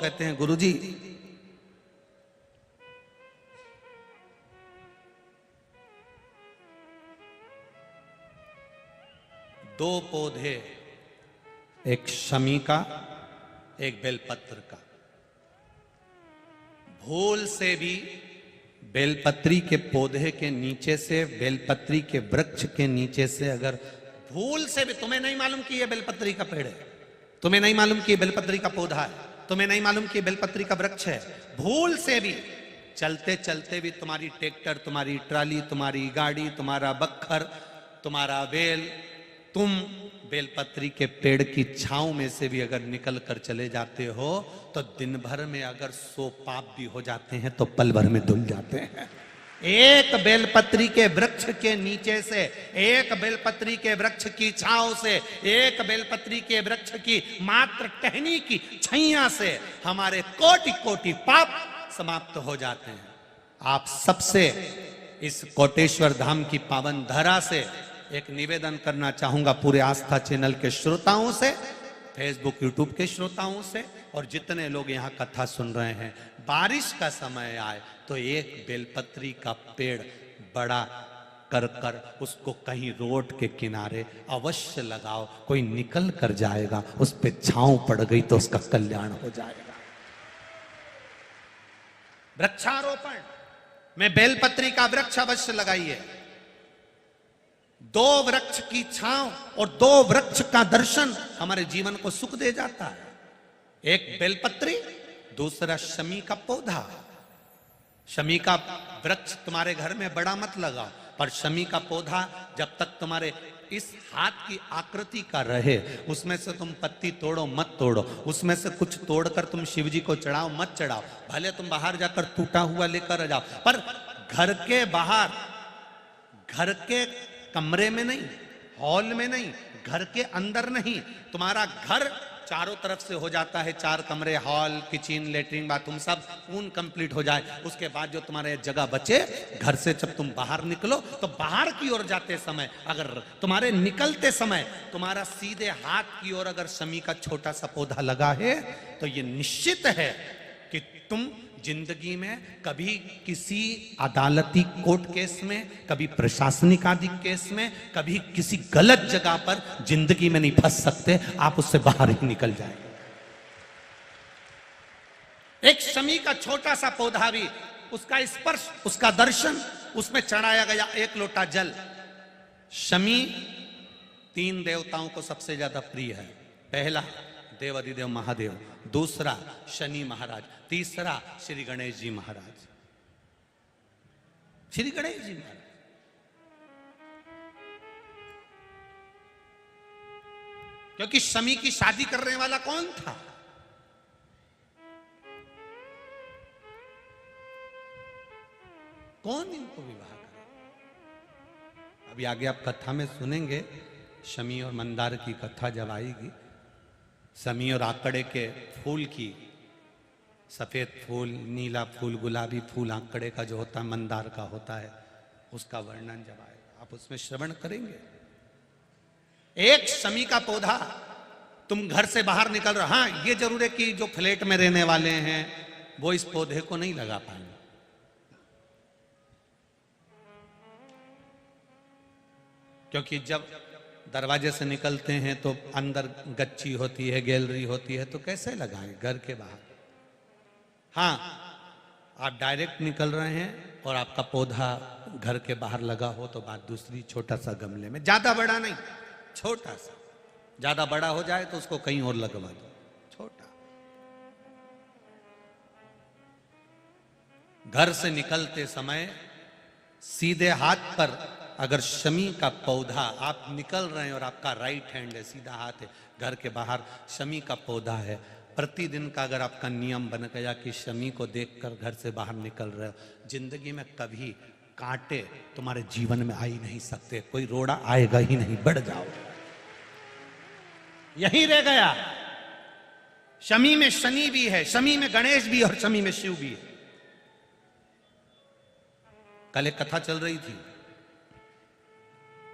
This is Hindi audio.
कहते हैं गुरुजी दो पौधे, एक शमी का एक बेलपत्र का, भूल से भी बेलपत्री के पौधे के नीचे से, बेलपत्री के वृक्ष के नीचे से अगर भूल से भी, तुम्हें नहीं मालूम कि यह बेलपत्री का पेड़ है, तुम्हें नहीं मालूम कि यह बेलपत्री का पौधा है, तुम्हें नहीं मालूम कि यह बेलपत्री का वृक्ष है, भूल से भी चलते चलते भी तुम्हारी ट्रैक्टर, तुम्हारी ट्राली, तुम्हारी गाड़ी, तुम्हारा बक्खर, तुम्हारा बेल, तुम बेलपत्री के पेड़ की छांव में से भी अगर निकल कर चले जाते हो तो दिन भर में अगर 100 पाप भी हो जाते हैं तो पल भर में धुल जाते हैं। एक बेलपत्री के वृक्ष के नीचे से, एक बेलपत्री के वृक्ष की छांव से, एक बेलपत्री के वृक्ष की मात्र टहनी की छैया से हमारे कोटि कोटि पाप समाप्त हो जाते हैं। आप सबसे इस कोटेश्वर धाम की पावन धरा से एक निवेदन करना चाहूंगा, पूरे आस्था चैनल के श्रोताओं से, फेसबुक यूट्यूब के श्रोताओं से, और जितने लोग यहाँ कथा सुन रहे हैं, बारिश का समय आए तो एक बेलपत्री का पेड़ बड़ा कर कर उसको कहीं रोड के किनारे अवश्य लगाओ। कोई निकल कर जाएगा, उस पे छांव पड़ गई तो उसका कल्याण हो जाएगा। वृक्षारोपण में बेलपत्री का वृक्ष अवश्य लगाइए। 2 वृक्ष की छांव और 2 वृक्ष का दर्शन हमारे जीवन को सुख दे जाता है। एक बेलपत्री, दूसरा शमी का पौधा। शमी का वृक्ष तुम्हारे घर में बड़ा मत लगाओ, पर शमी का पौधा जब तक तुम्हारे इस हाथ की आकृति का रहे, उसमें से तुम पत्ती तोड़ो मत तोड़ो, उसमें से कुछ तोड़कर तुम शिव जी को चढ़ाओ मत चढ़ाओ, भले तुम बाहर जाकर टूटा हुआ लेकर आ जाओ, पर घर के बाहर, घर के कमरे में नहीं, हॉल में नहीं, घर के अंदर नहीं। तुम्हारा घर चारों तरफ से हो जाता है, 4 कमरे, हॉल, किचन, लेटरिन, बाथरूम सब पूर्ण कंप्लीट हो जाए, उसके बाद जो तुम्हारे जगह बचे, घर से जब तुम बाहर निकलो तो बाहर की ओर जाते समय, अगर तुम्हारे निकलते समय तुम्हारा सीधे हाथ की ओर अगर शमी का छोटा सा पौधा लगा है तो ये निश्चित है कि तुम जिंदगी में कभी किसी अदालती कोर्ट केस में, कभी प्रशासनिक आदि केस में, कभी किसी गलत जगह पर जिंदगी में नहीं फंस सकते, आप उससे बाहर ही निकल जाएंगे। एक शमी का छोटा सा पौधा भी, उसका स्पर्श, उसका दर्शन, उसमें चढ़ाया गया 1 लोटा जल। शमी 3 देवताओं को सबसे ज्यादा प्रिय है। पहला देव अधिदेव महादेव, दूसरा शनि महाराज, तीसरा श्री गणेश जी महाराज। श्री गणेश जी महाराज क्योंकि शमी की शादी करने वाला कौन था? कौन इनको विवाह करे? अभी आगे आप कथा में सुनेंगे, शमी और मंदार की कथा जब आएगी, शमी और आंकड़े के फूल की, सफेद फूल, नीला फूल, गुलाबी फूल आंकड़े का जो होता है, मंदार का होता है, उसका वर्णन जब आएगा आप उसमें श्रवण करेंगे। एक शमी का पौधा, तुम घर से बाहर निकल रहे, हाँ ये जरूर है कि जो फ्लैट में रहने वाले हैं वो इस पौधे को नहीं लगा पाएंगे, क्योंकि जब दरवाजे से निकलते हैं तो अंदर गच्ची होती है, गैलरी होती है, तो कैसे लगाएं घर के बाहर। हाँ, आप डायरेक्ट निकल रहे हैं और आपका पौधा घर के बाहर लगा हो तो बात दूसरी, छोटा सा गमले में, ज्यादा बड़ा नहीं, छोटा सा। ज्यादा बड़ा हो जाए तो उसको कहीं और लगवा दो, छोटा। घर से निकलते समय सीधे हाथ पर अगर शमी का पौधा, आप निकल रहे हैं और आपका राइट हैंड है, सीधा हाथ है, घर के बाहर शमी का पौधा है, प्रतिदिन का अगर आपका नियम बन गया कि शमी को देखकर घर से बाहर निकल रहे हो, जिंदगी में कभी कांटे तुम्हारे जीवन में आ ही नहीं सकते, कोई रोड़ा आएगा ही नहीं, बढ़ जाओ। यही रह गया। शमी में शनि भी है, शमी में गणेश भी और शमी में शिव भी है। कल एक कथा चल रही थी,